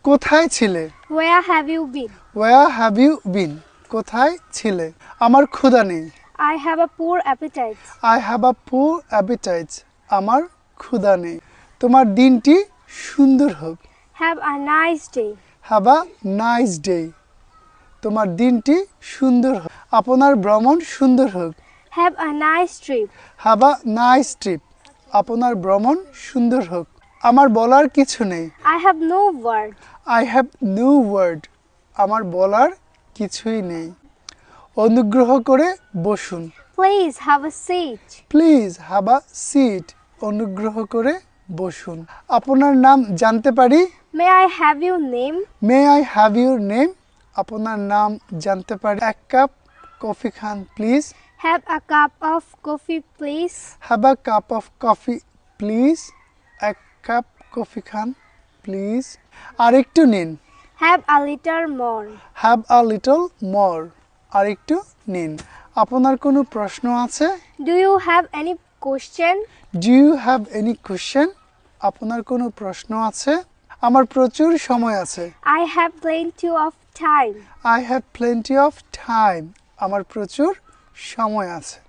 কোথায় ছিলে? Where have you been? Where have you been? কোথায় ছিলে? আমার ক্ষুধা নেই। I have a poor appetite. I have a poor appetite. আমার ক্ষুধা নেই। তোমার দিনটি সুন্দর হোক। Have a nice day. Have a nice day. তোমার দিনটি সুন্দর হোক। আপনার ভ্রমণ সুন্দর হোক। Have a nice trip. Have a nice trip. আপনার ভ্রমণ সুন্দর হোক। আমার বলার কিছু নেই। I have no word. I have no word. আমার বলার কিছুই নেই। অনুগ্রহ করে বসুন। Please have a seat. Please have a seat. অনুগ্রহ করে বসুন। আপনার নাম জানতে পারি? May I have your name? May I have your name? আপনার নাম জানতে পারি? এক কাপ কফি খান please. Have a cup of coffee, please. Have a cup of coffee please. এক কাপ কফি খান প্লিজ। আর একটু নিন। Have a little more. Have a little more. আর একটু নিন। আপনার কোনো প্রশ্ন আছে? Do you have any question? Do you have any question? আপনার কোনো প্রশ্ন আছে? আমার প্রচুর সময় আছে। I have plenty of time. I have plenty of time. আমার প্রচুর সময় আছে।